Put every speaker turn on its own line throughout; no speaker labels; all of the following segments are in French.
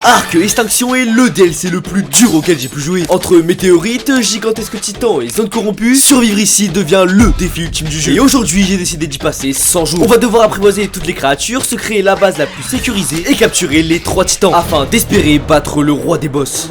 Arc Extinction est le DLC le plus dur auquel j'ai pu jouer. Entre météorites, gigantesques titans et zones corrompues, survivre ici devient le défi ultime du jeu. Et aujourd'hui j'ai décidé d'y passer 100 jours. On va devoir apprivoiser toutes les créatures, se créer la base la plus sécurisée et capturer les 3 titans afin d'espérer battre le roi des boss.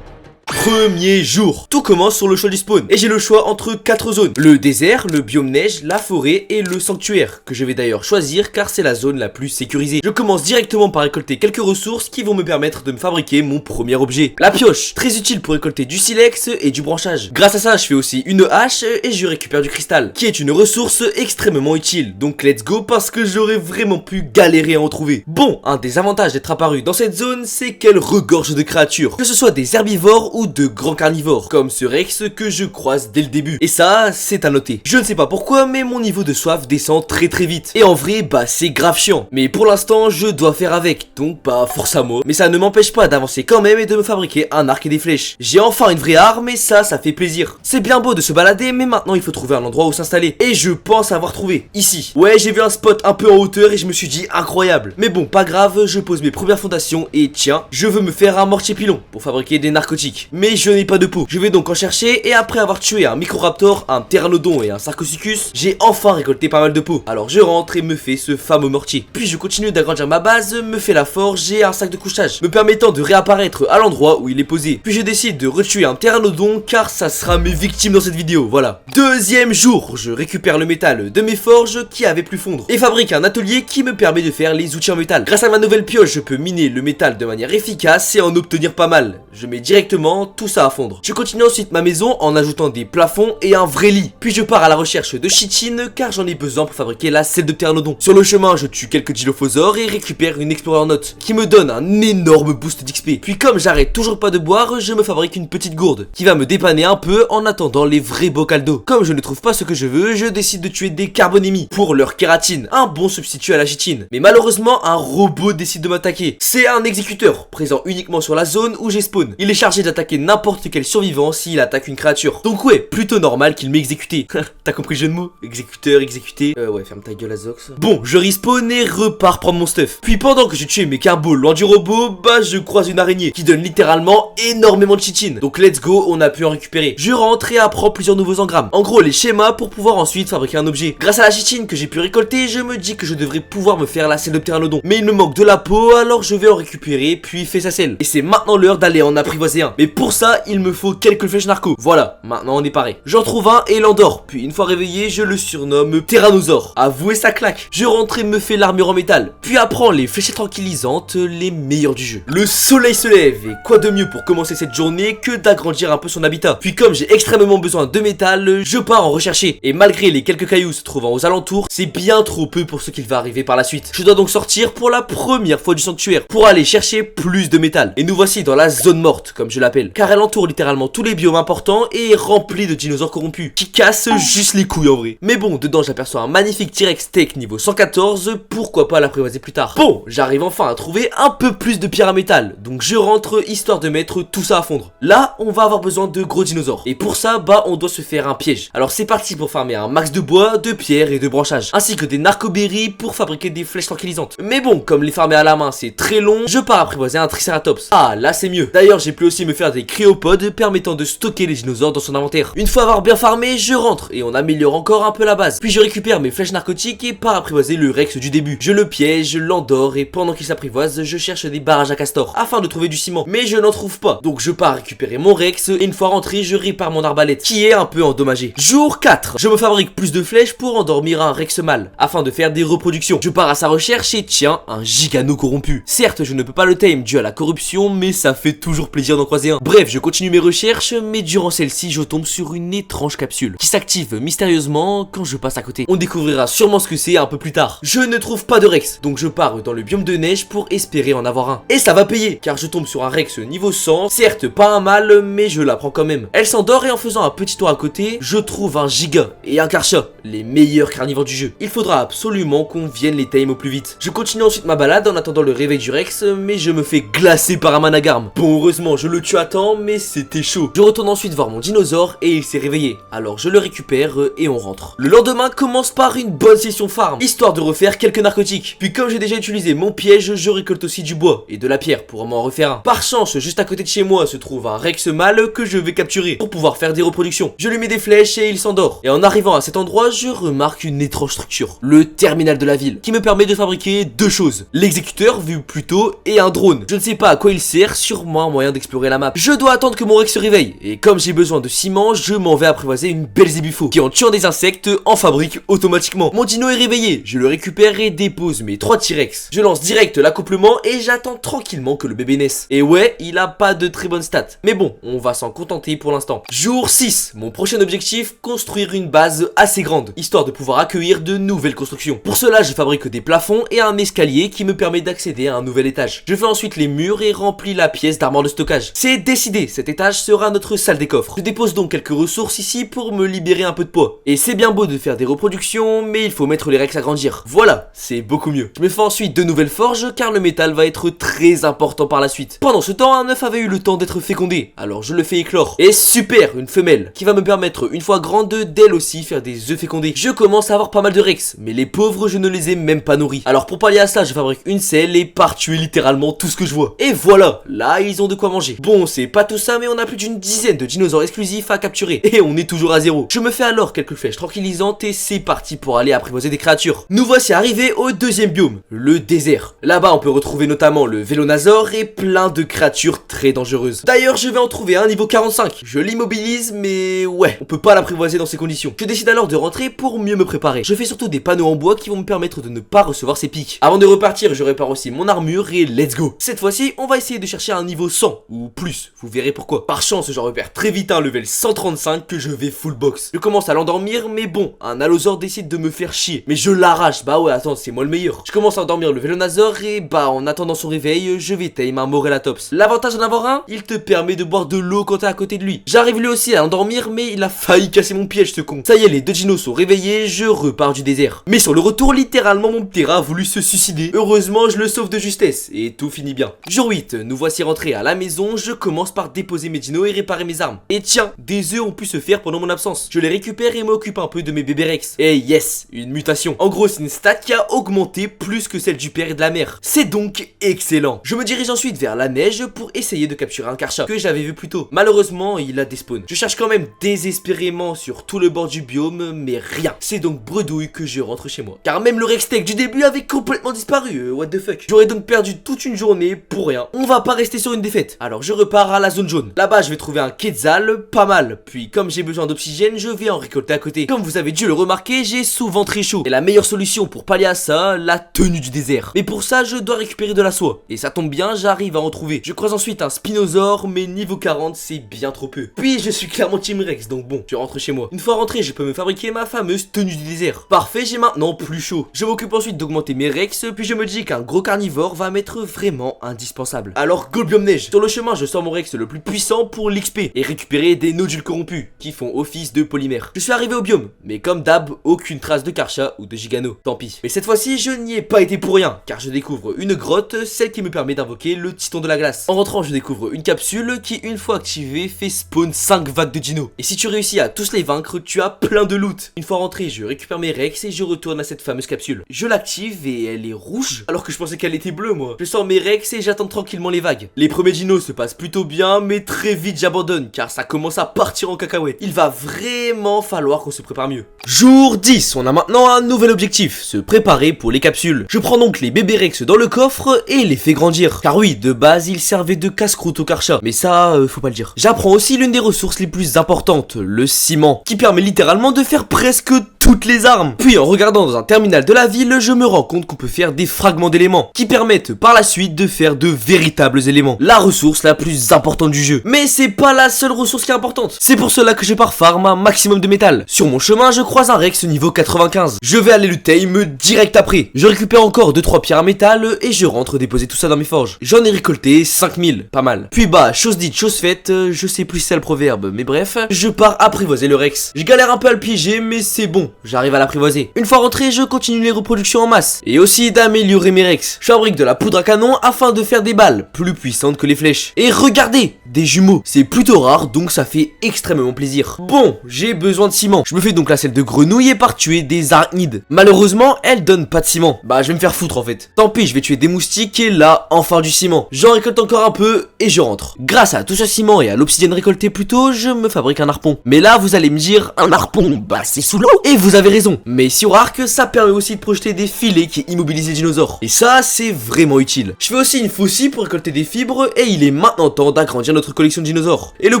Premier jour. Tout commence sur le choix du spawn et j'ai le choix entre 4 zones: le désert, le biome neige, la forêt et le sanctuaire, que je vais d'ailleurs choisir car c'est la zone la plus sécurisée. Je commence directement par récolter quelques ressources qui vont me permettre de me fabriquer mon premier objet, la pioche, très utile pour récolter du silex et du branchage. Grâce à ça je fais aussi une hache et je récupère du cristal, qui est une ressource extrêmement utile. Donc let's go parce que j'aurais vraiment pu galérer à en trouver. Bon, un des avantages d'être apparu dans cette zone, c'est qu'elle regorge de créatures, que ce soit des herbivores ou de grands carnivores, comme ce Rex que je croise dès le début. Et ça, c'est à noter. Je ne sais pas pourquoi, mais mon niveau de soif descend très vite. Et en vrai, bah c'est grave chiant. Mais pour l'instant, je dois faire avec, donc pas force à moi. Mais ça ne m'empêche pas d'avancer quand même et de me fabriquer un arc et des flèches. J'ai enfin une vraie arme et ça fait plaisir. C'est bien beau de se balader, mais maintenant il faut trouver un endroit où s'installer. Et je pense avoir trouvé, ici. Ouais, j'ai vu un spot un peu en hauteur et je me suis dit incroyable. Mais bon, pas grave, je pose mes premières fondations et tiens, je veux me faire un mortier pilon pour fabriquer des narcotiques. Mais je n'ai pas de peau. Je vais donc en chercher et après avoir tué un microraptor, un pteranodon et un sarcosuchus, j'ai enfin récolté pas mal de peau. Alors je rentre et me fais ce fameux mortier. Puis je continue d'agrandir ma base, me fais la forge et un sac de couchage, me permettant de réapparaître à l'endroit où il est posé. Puis je décide de retuer un pteranodon car ça sera mes victimes dans cette vidéo, voilà. Deuxième jour, je récupère le métal de mes forges qui avaient pu fondre et fabrique un atelier qui me permet de faire les outils en métal. Grâce à ma nouvelle pioche, je peux miner le métal de manière efficace et en obtenir pas mal. Je mets directement tout ça à fondre. Je continue ensuite ma maison en ajoutant des plafonds et un vrai lit. Puis je pars à la recherche de chitine car j'en ai besoin pour fabriquer la selle de pteranodon. Sur le chemin, je tue quelques dilophosaures et récupère une explorer note qui me donne un énorme boost d'XP. Puis comme j'arrête toujours pas de boire, je me fabrique une petite gourde qui va me dépanner un peu en attendant les vrais bocals d'eau. Comme je ne trouve pas ce que je veux, je décide de tuer des carbonémies pour leur kératine, un bon substitut à la chitine. Mais malheureusement, un robot décide de m'attaquer. C'est un exécuteur présent uniquement sur la zone où j'ai spawn. Il est chargé d'attaquer n'importe quel survivant s'il attaque une créature. Donc ouais, plutôt normal qu'il m'ait exécuté. T'as compris le jeu de mots? Exécuteur, exécuté. Ouais, ferme ta gueule Azox. Bon, je respawn et repars prendre mon stuff. Puis pendant que je tue mes carbos loin du robot, bah je croise une araignée qui donne littéralement énormément de chitine. Donc let's go, on a pu en récupérer. Je rentre et apprends plusieurs nouveaux engrammes. En gros, les schémas pour pouvoir ensuite fabriquer un objet. Grâce à la chitine que j'ai pu récolter, je me dis que je devrais pouvoir me faire la selle de pteranodon. Mais il me manque de la peau, alors je vais en récupérer puis faire sa selle. Et c'est maintenant l'heure d'aller en apprivoiser un. Mais pour ça, il me faut quelques flèches narco. Voilà, maintenant on est paré. J'en trouve un et l'endors. Puis une fois réveillé, je le surnomme Tyrannosaure. Avouez, ça claque. Je rentre et me fais l'armure en métal. Puis apprends les fléchettes tranquillisantes, les meilleures du jeu. Le soleil se lève et quoi de mieux pour commencer cette journée que d'agrandir un peu son habitat. Puis comme j'ai extrêmement besoin de métal, je pars en rechercher. Et malgré les quelques cailloux se trouvant aux alentours, c'est bien trop peu pour ce qu'il va arriver par la suite. Je dois donc sortir pour la première fois du sanctuaire pour aller chercher plus de métal. Et nous voici dans la zone morte, comme je l'appelle, car elle entoure littéralement tous les biomes importants et est remplie de dinosaures corrompus qui cassent juste les couilles en vrai. Mais bon, dedans j'aperçois un magnifique T-Rex Tech niveau 114, pourquoi pas l'apprivoiser plus tard. Bon, j'arrive enfin à trouver un peu plus de pierre à métal, donc je rentre histoire de mettre tout ça à fondre. Là, on va avoir besoin de gros dinosaures et pour ça, bah on doit se faire un piège. Alors c'est parti pour farmer un max de bois, de pierre et de branchage, ainsi que des narcoberries pour fabriquer des flèches tranquillisantes. Mais bon, comme les farmer à la main c'est très long, je pars apprivoiser un triceratops. Ah là c'est mieux. D'ailleurs j'ai pu aussi me faire des cryopodes permettant de stocker les dinosaures dans son inventaire. Une fois avoir bien farmé, je rentre et on améliore encore un peu la base. Puis je récupère mes flèches narcotiques et pars apprivoiser le Rex du début. Je le piège, l'endors et pendant qu'il s'apprivoise, je cherche des barrages à castor afin de trouver du ciment. Mais je n'en trouve pas. Donc je pars récupérer mon Rex et une fois rentré, je répare mon arbalète qui est un peu endommagée. Jour 4. Je me fabrique plus de flèches pour endormir un Rex mâle afin de faire des reproductions. Je pars à sa recherche et tiens, un gigano corrompu. Certes, je ne peux pas le tame dû à la corruption, mais ça fait toujours plaisir d'en croiser un. Bref, je continue mes recherches, mais durant celle-ci, je tombe sur une étrange capsule qui s'active mystérieusement quand je passe à côté. On découvrira sûrement ce que c'est un peu plus tard. Je ne trouve pas de Rex, donc je pars dans le biome de neige pour espérer en avoir un. Et ça va payer, car je tombe sur un Rex niveau 100, certes pas un mâle, mais je la prends quand même. Elle s'endort et en faisant un petit tour à côté, je trouve un giga et un karcha, les meilleurs carnivores du jeu. Il faudra absolument qu'on vienne les tame au plus vite. Je continue ensuite ma balade en attendant le réveil du Rex, mais je me fais glacer par un managarm. Bon, heureusement, je le tue à temps temps, mais c'était chaud. Je retourne ensuite voir mon dinosaure et il s'est réveillé. Alors je le récupère et on rentre. Le lendemain commence par une bonne session farm, histoire de refaire quelques narcotiques. Puis comme j'ai déjà utilisé mon piège, je récolte aussi du bois et de la pierre pour m'en refaire un. Par chance, juste à côté de chez moi se trouve un Rex mâle que je vais capturer pour pouvoir faire des reproductions. Je lui mets des flèches et il s'endort. Et en arrivant à cet endroit, je remarque une étrange structure, le terminal de la ville, qui me permet de fabriquer deux choses: l'exécuteur vu plus tôt et un drone. Je ne sais pas à quoi il sert, sûrement un moyen d'explorer la map. Je dois attendre que mon Rex se réveille, et comme j'ai besoin de ciment, je m'en vais apprivoiser une Belzébuthos, qui en tuant des insectes en fabrique automatiquement. Mon dino est réveillé, je le récupère et dépose mes 3 T-Rex. Je lance direct l'accouplement et j'attends tranquillement que le bébé naisse. Et ouais, il a pas de très bonnes stats, mais bon, on va s'en contenter pour l'instant. Jour 6, mon prochain objectif, construire une base assez grande, histoire de pouvoir accueillir de nouvelles constructions. Pour cela, je fabrique des plafonds et un escalier qui me permet d'accéder à un nouvel étage. Je fais ensuite les murs et remplis la pièce d'armoire de stockage. C'est décidé, cet étage sera notre salle des coffres. Je dépose donc quelques ressources ici pour me libérer un peu de poids. Et c'est bien beau de faire des reproductions, mais il faut mettre les Rex à grandir. Voilà, c'est beaucoup mieux. Je me fais ensuite de nouvelles forges car le métal va être très important par la suite. Pendant ce temps, un œuf avait eu le temps d'être fécondé, alors je le fais éclore. Et super, une femelle qui va me permettre une fois grande d'elle aussi faire des œufs fécondés. Je commence à avoir pas mal de Rex, mais les pauvres je ne les ai même pas nourris. Alors pour pallier à ça, je fabrique une selle et pars tuer littéralement tout ce que je vois. Et voilà, là ils ont de quoi manger. Bon, c'est pas tout ça, mais on a plus d'une dizaine de dinosaures exclusifs à capturer. Et on est toujours à zéro. Je me fais alors quelques flèches tranquillisantes et c'est parti pour aller apprivoiser des créatures. Nous voici arrivés au deuxième biome, le désert. Là-bas on peut retrouver notamment le Vélonazor et plein de créatures très dangereuses. D'ailleurs je vais en trouver un niveau 45. Je l'immobilise mais ouais, on peut pas l'apprivoiser dans ces conditions. Je décide alors de rentrer pour mieux me préparer. Je fais surtout des panneaux en bois qui vont me permettre de ne pas recevoir ces pics. Avant de repartir, je répare aussi mon armure et let's go. Cette fois-ci, on va essayer de chercher un niveau 100 ou plus, vous verrez pourquoi. Par chance, j'en repère très vite un level 135 que je vais full box. Je commence à l'endormir, mais bon, un Allosaure décide de me faire chier. Mais je l'arrache, bah ouais, attends, c'est moi le meilleur. Je commence à endormir le Vélonazor et bah en attendant son réveil, je vais tame un Morellatops. L'avantage d'en avoir un, il te permet de boire de l'eau quand t'es à côté de lui. J'arrive lui aussi à l'endormir, mais il a failli casser mon piège ce con. Ça y est, les deux dinos sont réveillés, je repars du désert. Mais sur le retour, littéralement mon petit rat a voulu se suicider. Heureusement, je le sauve de justesse et tout finit bien. Jour 8, nous voici rentrés à la maison, je commence par déposer mes dinos et réparer mes armes. Et tiens, des œufs ont pu se faire pendant mon absence. Je les récupère et m'occupe un peu de mes bébés Rex. Et yes, une mutation. En gros, c'est une stat qui a augmenté plus que celle du père et de la mère. C'est donc excellent. Je me dirige ensuite vers la neige pour essayer de capturer un Karcha que j'avais vu plus tôt. Malheureusement, il a despawn. Je cherche quand même désespérément sur tout le bord du biome, mais rien. C'est donc bredouille que je rentre chez moi. Car même le Rextech du début avait complètement disparu. What the fuck. J'aurais donc perdu toute une journée pour rien. On va pas rester sur une défaite. Alors je repars à la zone jaune. Là-bas, je vais trouver un Quetzal, pas mal. Puis comme j'ai besoin d'oxygène, je vais en récolter à côté. Comme vous avez dû le remarquer, j'ai souvent très chaud. Et la meilleure solution pour pallier à ça, la tenue du désert. Mais pour ça, je dois récupérer de la soie. Et ça tombe bien, j'arrive à en trouver. Je croise ensuite un Spinosaure, mais niveau 40, c'est bien trop peu. Puis je suis clairement Team Rex, donc bon, je rentre chez moi. Une fois rentré, je peux me fabriquer ma fameuse tenue du désert. Parfait, j'ai maintenant plus chaud. Je m'occupe ensuite d'augmenter mes Rex, puis je me dis qu'un gros carnivore va m'être vraiment indispensable. Alors go le biome neige. Sur le chemin, je sors mon Rex le plus puissant pour l'XP et récupérer des nodules corrompus qui font office de polymère. Je suis arrivé au biome, mais comme d'hab, aucune trace de Karcha ou de Gigano. Tant pis. Mais cette fois-ci, je n'y ai pas été pour rien, car je découvre une grotte, celle qui me permet d'invoquer le Titan de la glace. En rentrant, je découvre une capsule qui, une fois activée, fait spawn 5 vagues de dinos. Et si tu réussis à tous les vaincre, tu as plein de loot. Une fois rentré, je récupère mes Rex et je retourne à cette fameuse capsule. Je l'active et elle est rouge, alors que je pensais qu'elle était bleue moi. Je sors mes Rex et j'attends tranquillement les vagues. Les premiers dinos se passent plutôt bien, mais très vite j'abandonne, car ça commence à partir en cacahuète. Il va vraiment falloir qu'on se prépare mieux. Jour 10, on a maintenant un nouvel objectif, se préparer pour les capsules. Je prends donc les bébés Rex dans le coffre et les fais grandir. Car oui, de base, ils servaient de casse-croûte au Karcha, mais ça, faut pas le dire. J'apprends aussi l'une des ressources les plus importantes, le ciment, qui permet littéralement de faire presque toutes les armes. Puis en regardant dans un terminal de la ville, je me rends compte qu'on peut faire des fragments d'éléments, qui permettent par la suite de faire de véritables éléments. La ressource la plus importante du jeu. Mais c'est pas la seule ressource qui est importante. C'est pour cela que je pars farm un maximum de métal. Sur mon chemin, je croise un Rex niveau 95. Je vais aller le tame direct après. Je récupère encore 2-3 pierres à métal et je rentre déposer tout ça dans mes forges. J'en ai récolté 5000, pas mal. Puis bah, chose dite, chose faite, je sais plus si c'est le proverbe, mais bref, je pars apprivoiser le Rex. Je galère un peu à le piéger, mais c'est bon, j'arrive à l'apprivoiser. Une fois rentré, je continue les reproductions en masse, et aussi d'améliorer mes Rex. Je fabrique de la poudre à canon afin de faire des balles plus puissantes que les flèches. Et regardez, des jumeaux. C'est plutôt rare, donc ça fait extrêmement plaisir. Bon, j'ai besoin de ciment. Je me fais donc la selle de grenouille et pars tuer des arachnides. Malheureusement, elle donne pas de ciment. Bah, je vais me faire foutre en fait. Tant pis, je vais tuer des moustiques et là, enfin du ciment. J'en récolte encore un peu et je rentre. Grâce à tout ce ciment et à l'obsidienne récoltée plus tôt, je me fabrique un harpon. Mais là, vous allez me dire, un harpon, bah c'est sous l'eau. Et vous avez raison. Mais sur arc, ça permet aussi de projeter des filets qui immobilisent les dinosaures. Et ça, c'est vraiment utile. Je fais aussi une faucille pour récolter des fibres et il est maintenant temps d'agrandir notre collection de dinosaures. Et le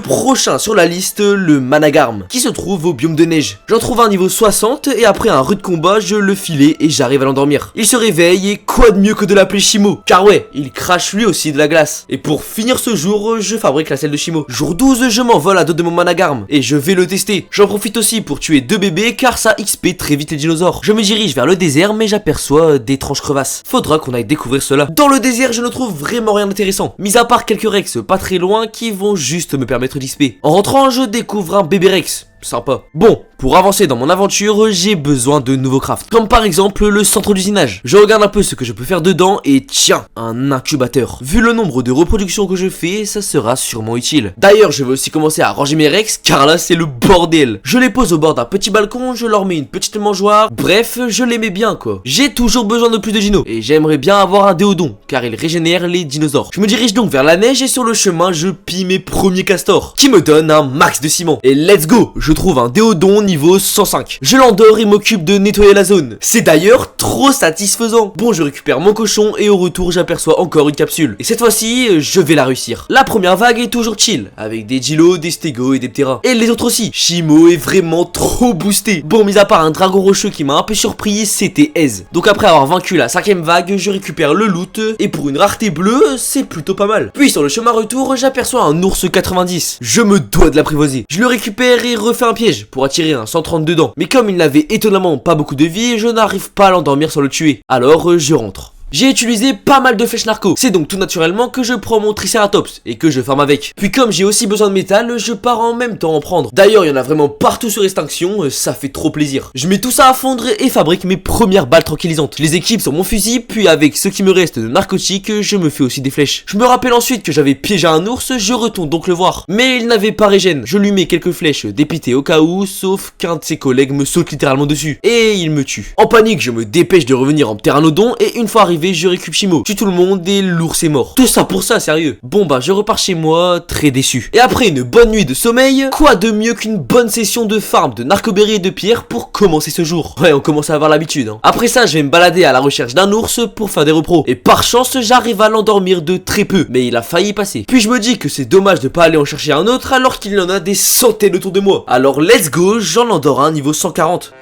prochain sur la liste, le Managarm, qui se trouve au biome de neige. J'en trouve un niveau 60 et après un rude combat, je le filais et j'arrive à l'endormir. Il se réveille et quoi de mieux que de l'appeler Shimo? Car ouais, il crache lui aussi de la glace. Et pour finir ce jour, je fabrique la selle de Shimo. Jour 12, je m'envole à dos de mon Managarm et je vais le tester. J'en profite aussi pour tuer 2 bébés car ça XP très vite les dinosaures. Je me dirige vers le désert mais j'aperçois d'étranges crevasses. Faudra qu'on aille découvrir cela. Dans le désert, je ne trouve vraiment rien d'intéressant, mis à part quelques rex pas très loin qui vont juste me permettre d'XP. En rentrant, je découvre un bébé rex. Sympa. Bon, pour avancer dans mon aventure, j'ai besoin de nouveaux crafts. Comme par exemple le centre d'usinage. Je regarde un peu ce que je peux faire dedans et tiens, un incubateur. Vu le nombre de reproductions que je fais, ça sera sûrement utile. D'ailleurs, je vais aussi commencer à ranger mes rex car là c'est le bordel. Je les pose au bord d'un petit balcon, je leur mets une petite mangeoire. Bref, je les mets bien quoi. J'ai toujours besoin de plus de dinos et j'aimerais bien avoir un déodon car il régénère les dinosaures. Je me dirige donc vers la neige et sur le chemin, je pille mes premiers castors qui me donnent un max de ciment. Et let's go! Je trouve un déodon niveau 105. Je l'endors et m'occupe de nettoyer la zone. C'est d'ailleurs trop satisfaisant. Bon, je récupère mon cochon et au retour j'aperçois encore une capsule. Et cette fois-ci, je vais la réussir. La première vague est toujours chill, avec des Gilo, des Stego et des Ptera. Et les autres aussi. Shimo est vraiment trop boosté. Bon, mis à part un dragon rocheux qui m'a un peu surpris, c'était aise. Donc après avoir vaincu la 5ème vague, je récupère le loot. Et pour une rareté bleue, c'est plutôt pas mal. Puis sur le chemin retour, j'aperçois un ours 90. Je me dois de l'apprivoiser. Je le récupère et refais un piège pour attirer un 130 dedans. Mais comme il n'avait étonnamment pas beaucoup de vie, je n'arrive pas à l'endormir sans le tuer. Alors je rentre. J'ai utilisé pas mal de flèches narco, c'est donc tout naturellement que je prends mon Triceratops et que je farme avec. Puis comme j'ai aussi besoin de métal, je pars en même temps en prendre. D'ailleurs il y en a vraiment partout sur Extinction, ça fait trop plaisir. Je mets tout ça à fondre et fabrique mes premières balles tranquillisantes. Je les équipe sur mon fusil, puis avec ce qui me reste de narcotiques, je me fais aussi des flèches. Je me rappelle ensuite que j'avais piégé un ours, je retourne donc le voir. Mais il n'avait pas régène, je lui mets quelques flèches dépitées au cas où, sauf qu'un de ses collègues me saute littéralement dessus. Et il me tue. En panique, je me dépêche de revenir en pteranodon et une fois arrivé, je récupère Shimo, tue tout le monde et l'ours est mort. Tout ça pour ça, sérieux. Bon bah je repars chez moi, très déçu. Et après une bonne nuit de sommeil, quoi de mieux qu'une bonne session de farm de narcoberry et de pierre pour commencer ce jour. Ouais, on commence à avoir l'habitude hein. Après ça, je vais me balader à la recherche d'un ours pour faire des repros. Et par chance, j'arrive à l'endormir de très peu, mais il a failli passer. Puis je me dis que c'est dommage de pas aller en chercher un autre alors qu'il y en a des centaines autour de moi. Alors let's go, j'en endors un niveau 140.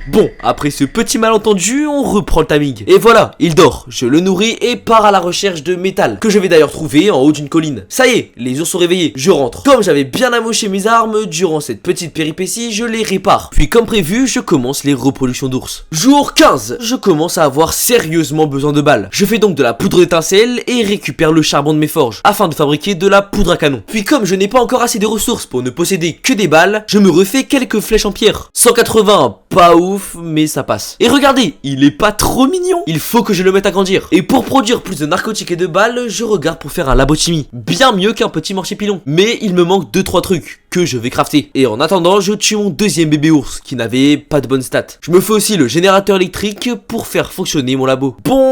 Bon, après ce petit malentendu, on reprend le timing. Et voilà, il dort, je le nourris et pars à la recherche de métal, que je vais d'ailleurs trouver en haut d'une colline. Ça y est, les ours sont réveillés, je rentre. Comme j'avais bien amoché mes armes, durant cette petite péripétie, je les répare. Puis comme prévu, je commence les reproductions d'ours. Jour 15, je commence à avoir sérieusement besoin de balles. Je fais donc de la poudre d'étincelle et récupère le charbon de mes forges, afin de fabriquer de la poudre à canon. Puis comme je n'ai pas encore assez de ressources pour ne posséder que des balles, je me refais quelques flèches en pierre. 180, pas ouf, mais ça passe. Et regardez, il est pas trop mignon. Il faut que je le mette à grandir. Et pour produire plus de narcotiques et de balles, je regarde pour faire un labo de chimie. Bien mieux qu'un petit marchépilon. Mais il me manque 2-3 trucs que je vais crafter. Et en attendant, je tue mon deuxième bébé ours qui n'avait pas de bonnes stats. Je me fais aussi le générateur électrique pour faire fonctionner mon labo. Bon.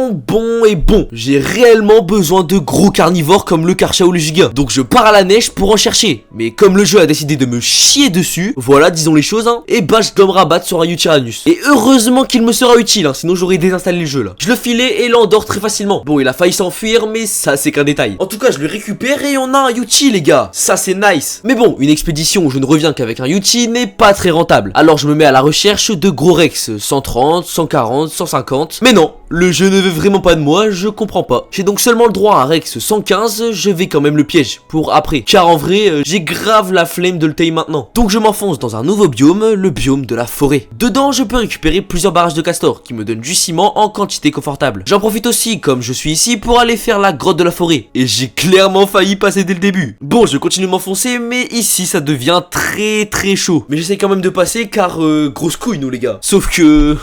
J'ai réellement besoin de gros carnivores comme le Karcha ou le Giga. Donc je pars à la neige pour en chercher. Mais comme le jeu a décidé de me chier dessus, voilà, disons les choses, hein, et bah je dois me rabattre sur un Yutyranus. Et heureusement qu'il me sera utile, hein, sinon j'aurais désinstallé le jeu là. Je le filais et l'endors très facilement. Bon, il a failli s'enfuir, mais ça c'est qu'un détail. En tout cas, je le récupère et on a un Yuti les gars. Ça c'est nice. Mais bon, une expédition où je ne reviens qu'avec un Yuti n'est pas très rentable. Alors je me mets à la recherche de gros Rex, 130, 140, 150. Mais non, le jeu ne veut vraiment pas de moi, je comprends pas. J'ai donc seulement le droit à un Rex 115, je vais quand même le piège pour après. Car en vrai, j'ai grave la flemme de le tailler maintenant. Donc je m'enfonce dans un nouveau biome, le biome de la forêt. Dedans, je peux récupérer plusieurs barrages de castor qui me donnent du ciment en quantité confortable. J'en profite aussi, comme je suis ici, pour aller faire la grotte de la forêt. Et j'ai clairement failli passer dès le début. Bon, je continue de m'enfoncer, mais ici ça devient très chaud. Mais j'essaie quand même de passer car grosse couille nous les gars. Sauf que...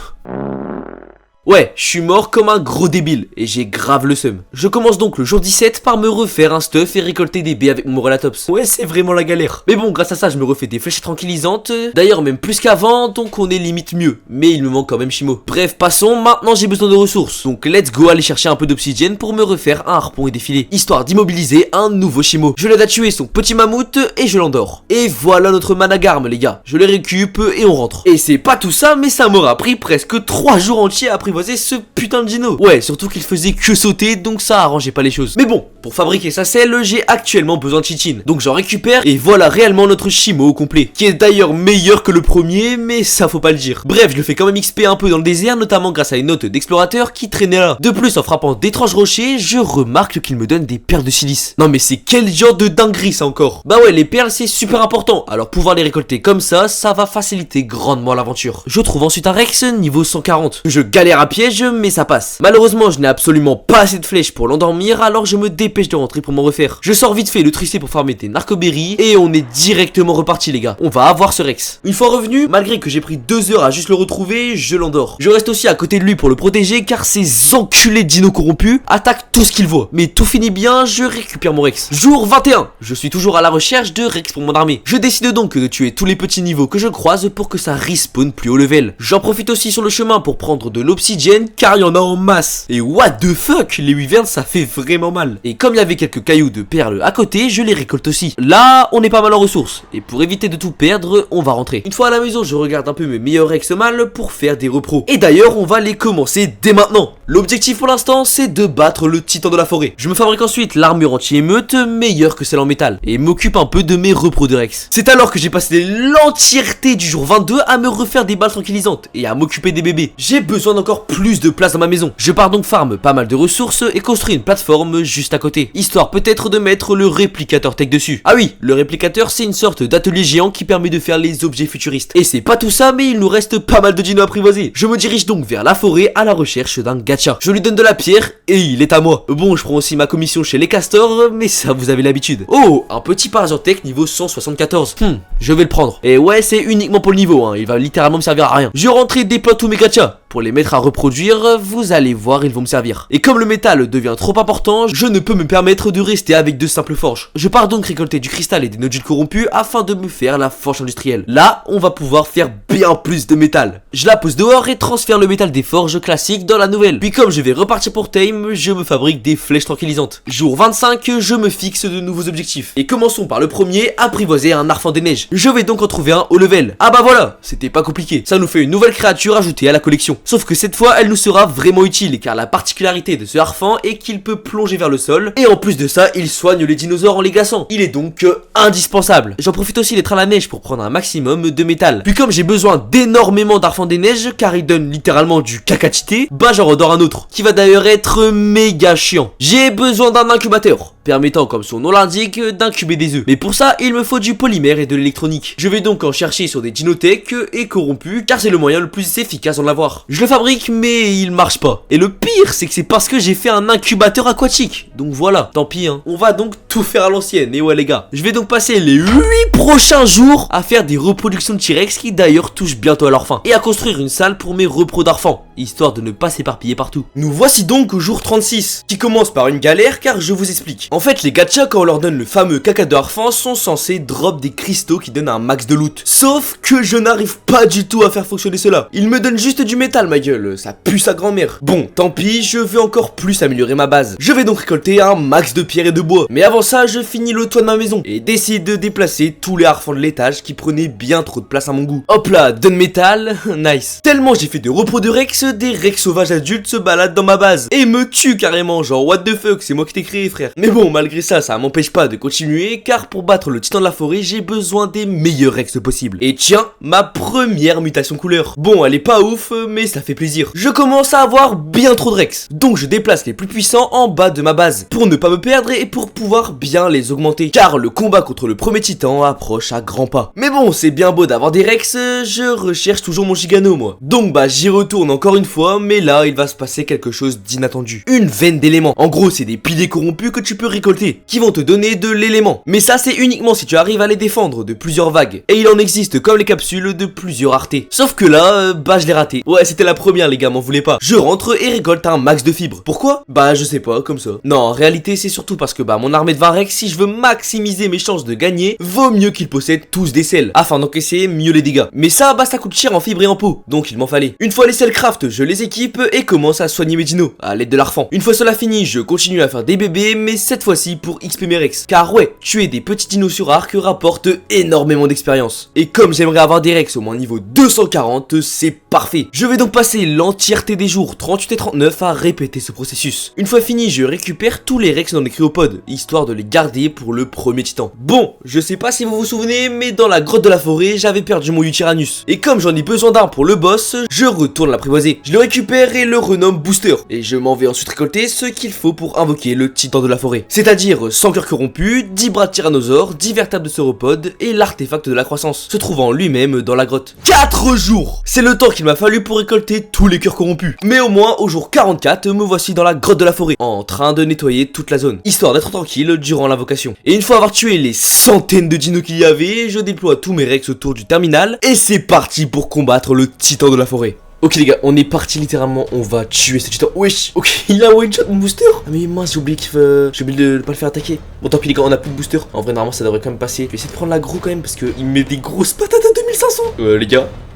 Ouais, je suis mort comme un gros débile et j'ai grave le seum. Je commence donc le jour 17 par me refaire un stuff et récolter des baies avec mon Morelatops. Ouais, c'est vraiment la galère. Mais bon, grâce à ça, je me refais des flèches tranquillisantes. D'ailleurs, même plus qu'avant, donc on est limite mieux. Mais il me manque quand même Chimo. Bref, passons, maintenant j'ai besoin de ressources. Donc let's go aller chercher un peu d'obsidienne pour me refaire un harpon et des filets, histoire d'immobiliser un nouveau Chimo. Je l'aide à tuer son petit mammouth et je l'endors. Et voilà notre managarme les gars. Je les récup et on rentre. Et c'est pas tout ça, mais ça m'aura pris presque 3 jours entiers à apprivoiser ce putain de dino. Ouais, surtout qu'il faisait que sauter, donc ça arrangeait pas les choses. Mais bon, pour fabriquer sa selle, j'ai actuellement besoin de chitine. Donc j'en récupère et voilà réellement notre Chimo au complet. Qui est d'ailleurs meilleur que le premier, mais ça faut pas le dire. Bref, je le fais quand même XP un peu dans le désert, notamment grâce à une note d'explorateur qui traînait là. De plus, en frappant d'étranges rochers, je remarque qu'il me donne des perles de silice. Non mais c'est quel genre de dinguerie ça encore. Bah ouais, les perles c'est super important, alors pouvoir les récolter comme ça va faciliter grandement l'aventure. Je trouve ensuite un Rex niveau 140. Je galère à piège, mais ça passe. Malheureusement, je n'ai absolument pas assez de flèches pour l'endormir, alors je me dépêche de rentrer pour m'en refaire. Je sors vite fait le tricé pour farmer des narcoberries, et on est directement reparti les gars. On va avoir ce Rex. Une fois revenu, malgré que j'ai pris 2 heures à juste le retrouver, je l'endors. Je reste aussi à côté de lui pour le protéger, car ces enculés de dinos corrompus attaquent tout ce qu'ils voient. Mais tout finit bien, je récupère mon Rex. Jour 21, je suis toujours à la recherche de Rex pour mon armée. Je décide donc de tuer tous les petits niveaux que je croise pour que ça respawn plus haut level. J'en profite aussi sur le chemin pour prendre de l'obsidienne, car il y en a en masse. Et what the fuck, les wyverns ça fait vraiment mal. Et comme il y avait quelques cailloux de perles à côté, je les récolte aussi. Là, on est pas mal en ressources. Et pour éviter de tout perdre, on va rentrer. Une fois à la maison, je regarde un peu mes meilleurs Rex mâles pour faire des repros. Et d'ailleurs, on va les commencer dès maintenant. L'objectif pour l'instant, c'est de battre le titan de la forêt. Je me fabrique ensuite l'armure anti-émeute, meilleure que celle en métal. Et m'occupe un peu de mes repros de Rex. C'est alors que j'ai passé l'entièreté du jour 22 à me refaire des balles tranquillisantes et à m'occuper des bébés. J'ai besoin d'encore plus de place dans ma maison. Je pars donc farm pas mal de ressources et construis une plateforme juste à côté, histoire peut-être de mettre le réplicateur tech dessus. Ah oui, le réplicateur c'est une sorte d'atelier géant qui permet de faire les objets futuristes. Et c'est pas tout ça, mais il nous reste pas mal de dinos à apprivoiser. Je me dirige donc vers la forêt à la recherche d'un gacha. Je lui donne de la pierre et il est à moi. Bon, je prends aussi ma commission chez les castors, mais ça vous avez l'habitude. Oh, un petit Parasitech niveau 174. Je vais le prendre. Et ouais, c'est uniquement pour le niveau, hein. Il va littéralement me servir à rien. Je rentre et déploie tous mes gachas. Pour les mettre à reproduire, vous allez voir, ils vont me servir. Et comme le métal devient trop important, je ne peux me permettre de rester avec de simples forges. Je pars donc récolter du cristal et des nodules corrompus afin de me faire la forge industrielle. Là, on va pouvoir faire bien plus de métal. Je la pose dehors et transfère le métal des forges classiques dans la nouvelle. Puis comme je vais repartir pour Tame, je me fabrique des flèches tranquillisantes. Jour 25, je me fixe de nouveaux objectifs. Et commençons par le premier, apprivoiser un arfan des neiges. Je vais donc en trouver un haut level. Ah bah voilà, c'était pas compliqué. Ça nous fait une nouvelle créature ajoutée à la collection. Sauf que cette fois, elle nous sera vraiment utile, car la particularité de ce harfan est qu'il peut plonger vers le sol. Et en plus de ça, il soigne les dinosaures en les glaçant. Il est donc indispensable. J'en profite aussi d'être à la neige pour prendre un maximum de métal. Puis comme j'ai besoin d'énormément d'arfans des neiges, car il donne littéralement du cacachité, bah j'en redore un autre, qui va d'ailleurs être méga chiant. J'ai besoin d'un incubateur, permettant, comme son nom l'indique, d'incuber des œufs. Mais pour ça, il me faut du polymère et de l'électronique. Je vais donc en chercher sur des dinotech et corrompus, car c'est le moyen le plus efficace d'en avoir. Je le fabrique, mais il marche pas. Et le pire, c'est que c'est parce que j'ai fait un incubateur aquatique. Donc voilà, tant pis hein. On va donc tout faire à l'ancienne. Et ouais les gars, je vais donc passer les 8 prochains jours à faire des reproductions de T-Rex qui d'ailleurs touchent bientôt à leur fin. Et à construire une salle pour mes repros d'arfans, histoire de ne pas s'éparpiller partout. Nous voici donc au jour 36, qui commence par une galère car je vous explique. En fait, les gachas, quand on leur donne le fameux caca de harfan, sont censés drop des cristaux qui donnent un max de loot. Sauf que je n'arrive pas du tout à faire fonctionner cela. Ils me donnent juste du métal, ma gueule, ça pue sa grand-mère. Bon, tant pis, je veux encore plus améliorer ma base. Je vais donc récolter un max de pierre et de bois. Mais avant ça, je finis le toit de ma maison et décide de déplacer tous les harfans de l'étage qui prenaient bien trop de place à mon goût. Hop là, donne métal, nice. Tellement j'ai fait de repos de Rex, des Rex sauvages adultes se baladent dans ma base et me tuent carrément, genre what the fuck, c'est moi qui t'ai créé frère. Mais bon, malgré ça, ça m'empêche pas de continuer, car pour battre le titan de la forêt, j'ai besoin des meilleurs Rex possibles. Et tiens, ma première mutation couleur. Bon, elle est pas ouf, mais ça fait plaisir. Je commence à avoir bien trop de Rex, donc je déplace les plus puissants en bas de ma base, pour ne pas me perdre et pour pouvoir bien les augmenter, car le combat contre le premier titan approche à grands pas. Mais bon, c'est bien beau d'avoir des Rex, je recherche toujours mon Gigano moi. Donc bah j'y retourne encore une fois, mais là il va se passer quelque chose d'inattendu. Une veine d'éléments. En gros, c'est des piliers corrompus que tu peux récolter, qui vont te donner de l'élément. Mais ça c'est uniquement si tu arrives à les défendre de plusieurs vagues. Et il en existe comme les capsules de plusieurs raretés. Sauf que là, bah je l'ai raté. Ouais, c'était c'était la première les gars, m'en voulez pas. Je rentre et récolte un max de fibres. Pourquoi? Bah je sais pas, comme ça. Non, en réalité c'est surtout parce que mon armée de 20 rex, si je veux maximiser mes chances de gagner, vaut mieux qu'ils possèdent tous des selles, afin d'encaisser mieux les dégâts. Mais ça coûte cher en fibres et en peau, donc il m'en fallait. Une fois les selles craft, je les équipe et commence à soigner mes dinos, à l'aide de l'arfan. Une fois cela fini, je continue à faire des bébés, mais cette fois-ci pour XP mes rex. Car ouais, tuer des petits dinos sur arc rapporte énormément d'expérience. Et comme j'aimerais avoir des rex au moins niveau 240, c'est parfait. Je vais donc passer l'entièreté des jours 38 et 39 à répéter ce processus. Une fois fini, je récupère tous les rex dans les cryopodes, histoire de les garder pour le premier titan. Bon, je sais pas si vous vous souvenez, mais dans la grotte de la forêt, j'avais perdu mon Utyranus. Et comme j'en ai besoin d'un pour le boss, je retourne l'apprivoiser. Je le récupère et le renomme Booster. Et je m'en vais ensuite récolter ce qu'il faut pour invoquer le titan de la forêt. C'est-à-dire 100 cœurs corrompus, 10 bras de tyrannosaure, 10 vertèbres de sauropodes et l'artefact de la croissance, se trouvant lui-même dans la grotte. 4 jours! C'est le temps qu'il m'a fallu pour récolter tous les cœurs corrompus. Mais au moins, au jour 44, me voici dans la grotte de la forêt, en train de nettoyer toute la zone, histoire d'être tranquille durant l'invocation. Et une fois avoir tué les centaines de dinos qu'il y avait, je déploie tous mes rex autour du terminal, et c'est parti pour combattre le titan de la forêt. Ok les gars, on est parti littéralement, on va tuer ce titan. Wesh, ok, il a one shot mon booster. Ah mais mince, j'ai oublié de pas le faire attaquer. Bon tant pis les gars, on a plus de booster. En vrai normalement ça devrait quand même passer. Je vais essayer de prendre l'aggro quand même parce que il met des grosses patates à 2500.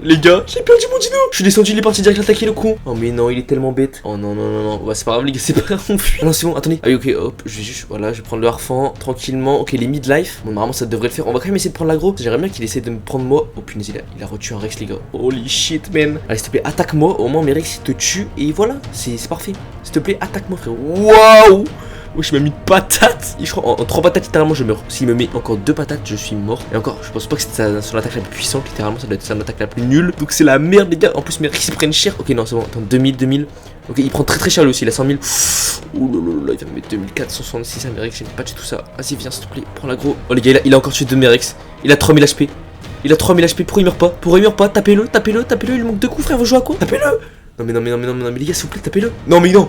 Les gars, j'ai perdu mon dino. Je suis descendu, il est parti direct l'attaquer le con. Oh mais non, il est tellement bête. Oh non non non non, ouais, c'est pas grave les gars, c'est pas grave, on fuit. Ah non c'est bon, attendez. Ah oui ok, hop, je vais juste, voilà, je vais prendre le harfang tranquillement. Ok, les mid-life, bon normalement ça devrait le faire. On va quand même essayer de prendre l'aggro. J'aimerais bien qu'il essaie de me prendre moi. Oh punaise, il a retué un rex les gars. Holy shit man. Allez s'il te plaît, attaque-moi, au moins mes rex ils te tuent et voilà, c'est parfait. S'il te plaît, attaque-moi frère. Waouh. Oui, je m'ai mis une patate. Et je crois en 3 patates, littéralement, je meurs. S'il me met encore 2 patates, je suis mort. Et encore, je pense pas que c'est son attaque la plus puissante. Littéralement, ça doit être son attaque la plus nulle. Donc, c'est la merde, les gars. En plus, mes rex ils prennent cher. Ok, non, c'est bon. Attends, 2000. Ok, il prend très cher lui aussi. Il a 100 000. Ouh là, il va me mettre 2466 à mes rex. J'aime pas du tout ça. Vas-y, viens, s'il te plaît. Prends l'aggro. Oh, les gars, il a encore tué 2 de mes rex. Il a 3000 HP. Il a 3000 HP. Pourquoi il meurt pas? Tapez-le. Il manque 2 coups, frère. Vous jouez à quoi? Tapez-le. Non, mais les gars, s'il vous plaît, tapez-le. Non, mais non.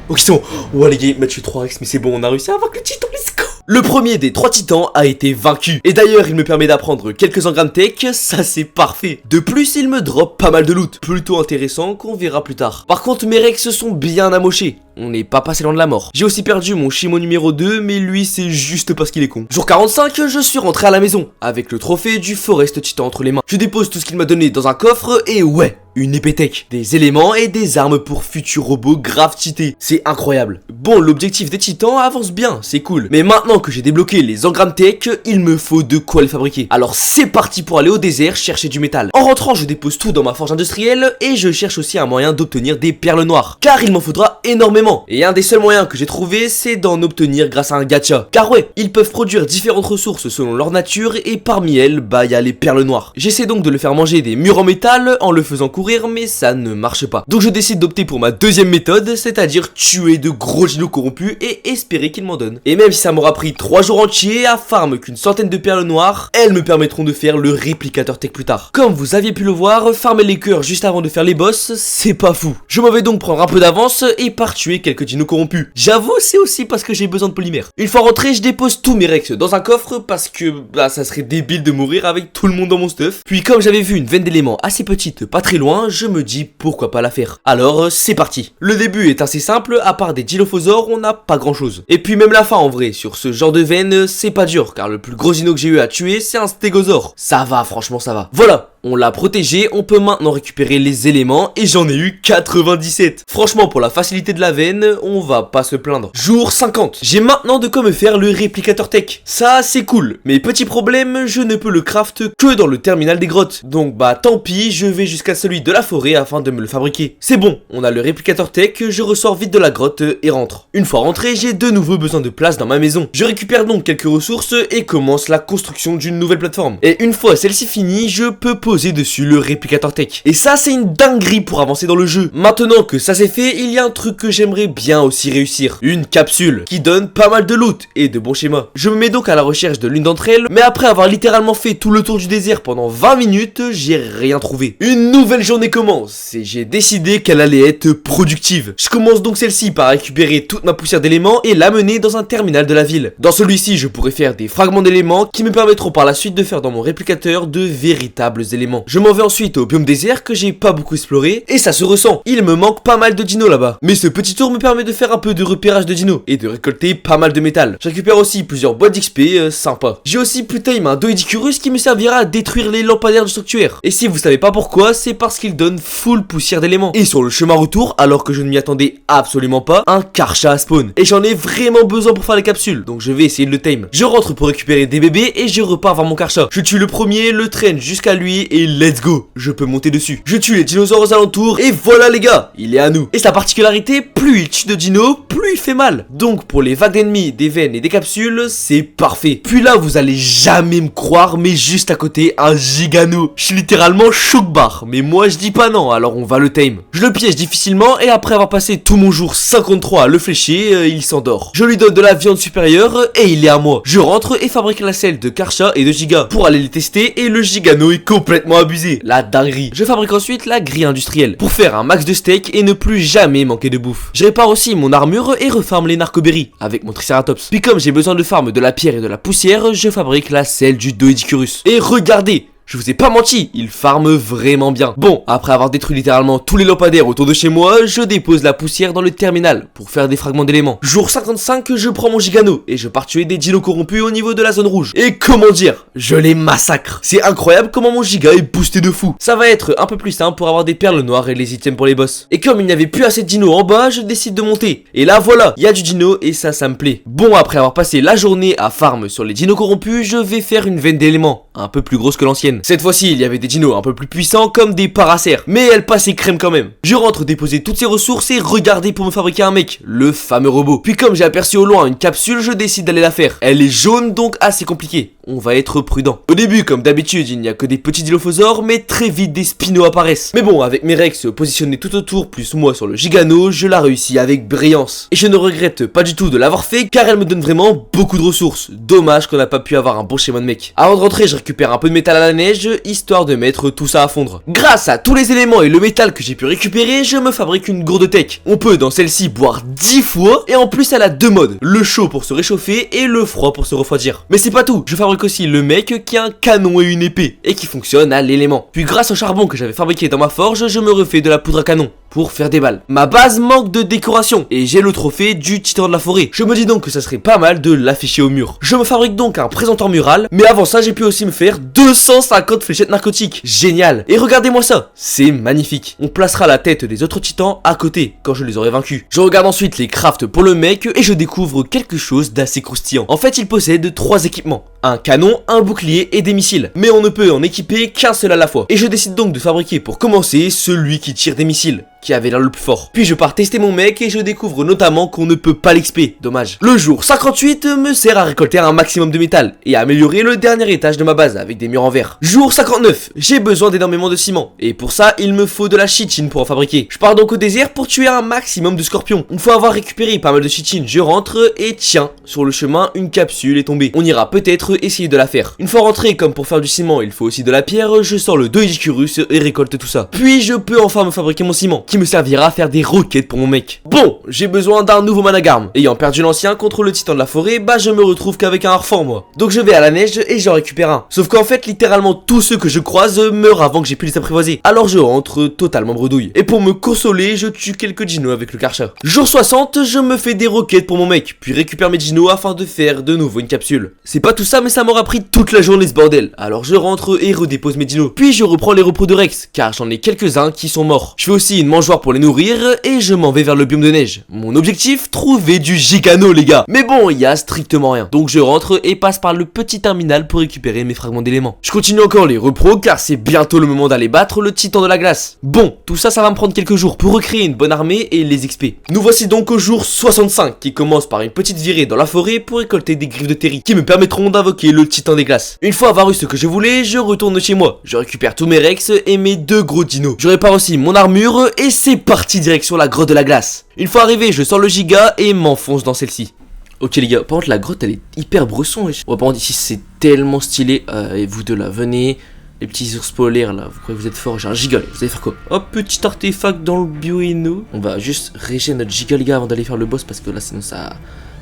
Ok, c'est bon. Oh les gars, il m'a tué 3 rex, mais c'est bon, on a réussi à avoir le titan, let's go. Le premier des 3 titans a été vaincu. Et d'ailleurs, il me permet d'apprendre quelques engrammes tech, ça c'est parfait. De plus, il me drop pas mal de loot, plutôt intéressant qu'on verra plus tard. Par contre, mes rex se sont bien amochés. On n'est pas passé loin de la mort. J'ai aussi perdu mon Shimo numéro 2, mais lui c'est juste parce qu'il est con. Jour 45, je suis rentré à la maison, avec le trophée du Forest Titan entre les mains. Je dépose tout ce qu'il m'a donné dans un coffre, et ouais, une épée tech, des éléments et des armes pour futurs robots grave cheatés. C'est incroyable. Bon, l'objectif des titans avance bien, c'est cool. Mais maintenant que j'ai débloqué les engrammes tech, il me faut de quoi les fabriquer. Alors c'est parti pour aller au désert chercher du métal. En rentrant, je dépose tout dans ma forge industrielle, et je cherche aussi un moyen d'obtenir des perles noires, car il m'en faudra énormément. Et un des seuls moyens que j'ai trouvé, c'est d'en obtenir grâce à un gacha. Car ouais, ils peuvent produire différentes ressources selon leur nature, et parmi elles, il y a les perles noires. J'essaie donc de le faire manger des murs en métal en le faisant courir, mais ça ne marche pas. Donc je décide d'opter pour ma deuxième méthode, c'est-à-dire tuer de gros dinos corrompus et espérer qu'ils m'en donnent. Et même si ça m'aura pris 3 jours entiers à farm qu'une centaine de perles noires, elles me permettront de faire le réplicateur tech plus tard. Comme vous aviez pu le voir, farmer les cœurs juste avant de faire les boss, c'est pas fou. Je m'en vais donc prendre un peu d'avance et par tuer quelques dinos corrompus. J'avoue, c'est aussi parce que j'ai besoin de polymère. Une fois rentré, je dépose tous mes rex dans un coffre parce que ça serait débile de mourir avec tout le monde dans mon stuff. Puis comme j'avais vu une veine d'éléments assez petite pas très loin, je me dis pourquoi pas la faire. Alors c'est parti. Le début est assez simple, à part des dilophosaures, on n'a pas grand chose. Et puis même la fin en vrai, sur ce genre de veine, c'est pas dur, car le plus gros dino que j'ai eu à tuer, c'est un stégosaure. Ça va, franchement ça va. Voilà. On l'a protégé, on peut maintenant récupérer les éléments et j'en ai eu 97. Franchement, pour la facilité de la veine, on va pas se plaindre. Jour 50. J'ai maintenant de quoi me faire le réplicateur tech. Ça, c'est cool. Mais petit problème, je ne peux le craft que dans le terminal des grottes. Donc tant pis, je vais jusqu'à celui de la forêt afin de me le fabriquer. C'est bon, on a le réplicateur tech, je ressors vite de la grotte et rentre. Une fois rentré, j'ai de nouveau besoin de place dans ma maison. Je récupère donc quelques ressources et commence la construction d'une nouvelle plateforme. Et une fois celle-ci finie, je peux poser dessus le réplicateur tech. Et ça c'est une dinguerie pour avancer dans le jeu. Maintenant que ça c'est fait, il y a un truc que j'aimerais bien aussi réussir. Une capsule qui donne pas mal de loot et de bons schémas. Je me mets donc à la recherche de l'une d'entre elles, mais après avoir littéralement fait tout le tour du désert pendant 20 minutes, j'ai rien trouvé. Une nouvelle journée commence et j'ai décidé qu'elle allait être productive. Je commence donc celle-ci par récupérer toute ma poussière d'éléments et l'amener dans un terminal de la ville. Dans celui-ci, je pourrai faire des fragments d'éléments qui me permettront par la suite de faire dans mon réplicateur de véritables éléments. éléments. Je m'en vais ensuite au biome désert que j'ai pas beaucoup exploré et ça se ressent. Il me manque pas mal de dinos là-bas. Mais ce petit tour me permet de faire un peu de repérage de dinos et de récolter pas mal de métal. Je récupère aussi plusieurs boîtes d'XP sympa. J'ai aussi plus tame un Doedicurus qui me servira à détruire les lampadaires du sanctuaire. Et si vous savez pas pourquoi, c'est parce qu'il donne full poussière d'éléments. Et sur le chemin retour, alors que je ne m'y attendais absolument pas, un Karcha spawn. Et j'en ai vraiment besoin pour faire les capsules, donc je vais essayer de le tame. Je rentre pour récupérer des bébés et je repars vers mon Karcha. Je tue le premier, le traîne jusqu'à lui et let's go. Je peux monter dessus. Je tue les dinosaures aux alentours et voilà les gars, il est à nous. Et sa particularité, plus il tue de dinos, plus il fait mal. Donc pour les vagues d'ennemis, des veines et des capsules, c'est parfait. Puis là, vous allez jamais me croire, mais juste à côté, un gigano. Je suis littéralement choc-barre, mais moi je dis pas non, alors on va le tame. Je le piège difficilement et après avoir passé tout mon jour 53 à le flécher, il s'endort. Je lui donne de la viande supérieure et il est à moi. Je rentre et fabrique la selle de Karcha et de Giga pour aller les tester et le gigano est complètement abusé. La dinguerie. Je fabrique ensuite la grille industrielle pour faire un max de steak et ne plus jamais manquer de bouffe. Je répare aussi mon armure et refarme les narcoberries avec mon triceratops. Puis comme j'ai besoin de farm de la pierre et de la poussière, je fabrique la selle du Doedicurus. Et regardez, je vous ai pas menti, il farme vraiment bien. Bon, après avoir détruit littéralement tous les lampadaires autour de chez moi, je dépose la poussière dans le terminal pour faire des fragments d'éléments. Jour 55, je prends mon gigano et je pars tuer des dinos corrompus au niveau de la zone rouge. Et comment dire, je les massacre. C'est incroyable comment mon giga est boosté de fou. Ça va être un peu plus simple pour avoir des perles noires et les items pour les boss. Et comme il n'y avait plus assez de dinos en bas, je décide de monter. Et là voilà, il y a du dino et ça me plaît. Bon, après avoir passé la journée à farm sur les dinos corrompus, je vais faire une veine d'éléments, un peu plus grosse que l'ancienne. Cette fois-ci, il y avait des dinos un peu plus puissants comme des paracères, mais elle passait crème quand même. Je rentre déposer toutes ces ressources et regarder pour me fabriquer un mec, le fameux robot. Puis comme j'ai aperçu au loin une capsule, je décide d'aller la faire. Elle est jaune donc assez compliquée. On va être prudent. Au début, comme d'habitude, il n'y a que des petits dilophosaures, mais très vite des spinos apparaissent. Mais bon, avec mes Rex positionnés tout autour, plus moi sur le gigano, je la réussis avec brillance. Et je ne regrette pas du tout de l'avoir fait, car elle me donne vraiment beaucoup de ressources. Dommage qu'on n'a pas pu avoir un bon schéma de mec. Avant de rentrer, je récupère un peu de métal à la neige, histoire de mettre tout ça à fondre. Grâce à tous les éléments et le métal que j'ai pu récupérer, je me fabrique une gourde tech. On peut dans celle-ci boire 10 fois, et en plus elle a deux modes. Le chaud pour se réchauffer et le froid pour se refroidir. Mais c'est pas tout, je fabrique aussi le mec qui a un canon et une épée, et qui fonctionne à l'élément. Puis grâce au charbon que j'avais fabriqué dans ma forge, je me refais de la poudre à canon pour faire des balles. Ma base manque de décoration et j'ai le trophée du titan de la forêt. Je me dis donc que ça serait pas mal de l'afficher au mur. Je me fabrique donc un présentoir mural, mais avant ça j'ai pu aussi me faire 250 fléchettes narcotiques. Génial. Et regardez-moi ça, c'est magnifique. On placera la tête des autres titans à côté quand je les aurai vaincus. Je regarde ensuite les crafts pour le mec et je découvre quelque chose d'assez croustillant. En fait il possède 3 équipements. Un canon, un bouclier et des missiles. Mais on ne peut en équiper qu'un seul à la fois. Et je décide donc de fabriquer pour commencer celui qui tire des missiles, qui avait l'air le plus fort. Puis je pars tester mon mec et je découvre notamment qu'on ne peut pas l'XP, dommage. Le jour 58 me sert à récolter un maximum de métal et à améliorer le dernier étage de ma base avec des murs en verre. Jour 59, j'ai besoin d'énormément de ciment et pour ça il me faut de la chitine pour en fabriquer. Je pars donc au désert pour tuer un maximum de scorpions. Une fois avoir récupéré pas mal de chitine, je rentre et tiens, sur le chemin une capsule est tombée. On ira peut-être essayer de la faire. Une fois rentré, comme pour faire du ciment il faut aussi de la pierre, je sors le Doedicurus et récolte tout ça. Puis je peux enfin me fabriquer mon ciment, qui me servira à faire des roquettes pour mon mec. Bon, j'ai besoin d'un nouveau managarm. Ayant perdu l'ancien contre le titan de la forêt, bah je me retrouve qu'avec un harfang moi. Donc je vais à la neige et j'en récupère un. Sauf qu'en fait, littéralement tous ceux que je croise meurent avant que j'ai pu les apprivoiser. Alors je rentre totalement bredouille. Et pour me consoler, je tue quelques dinos avec le Karcha. Jour 60, je me fais des roquettes pour mon mec, puis récupère mes dinos afin de faire de nouveau une capsule. C'est pas tout ça, mais ça m'aura pris toute la journée ce bordel. Alors je rentre et redépose mes dinos. Puis je reprends les repos de Rex, car j'en ai quelques-uns qui sont morts. Je fais aussi une mangeoire pour les nourrir et je m'en vais vers le biome de neige. Mon objectif, trouver du gigano les gars. Mais bon, il y a strictement rien. Donc je rentre et passe par le petit terminal pour récupérer mes fragments d'éléments. Je continue encore les repros car c'est bientôt le moment d'aller battre le titan de la glace. Bon, tout ça, ça va me prendre quelques jours pour recréer une bonne armée et les XP. Nous voici donc au jour 65 qui commence par une petite virée dans la forêt pour récolter des griffes de terry qui me permettront d'invoquer le titan des glaces. Une fois avoir eu ce que je voulais, je retourne chez moi. Je récupère tous mes Rex et mes 2 gros dinos. Je répare aussi mon armure et c'est parti direction la grotte de la glace. Une fois arrivé, je sors le giga et m'enfonce dans celle-ci. Ok les gars, par contre la grotte elle est hyper bresson. Ouais, par contre ici c'est tellement stylé. Et vous deux là, venez. Les petits ours polaires là, vous croyez que vous êtes forts, j'ai un giga, vous allez faire quoi? Hop, petit artefact dans le bioéno. On va juste régénérer notre giga les gars avant d'aller faire le boss parce que là sinon ça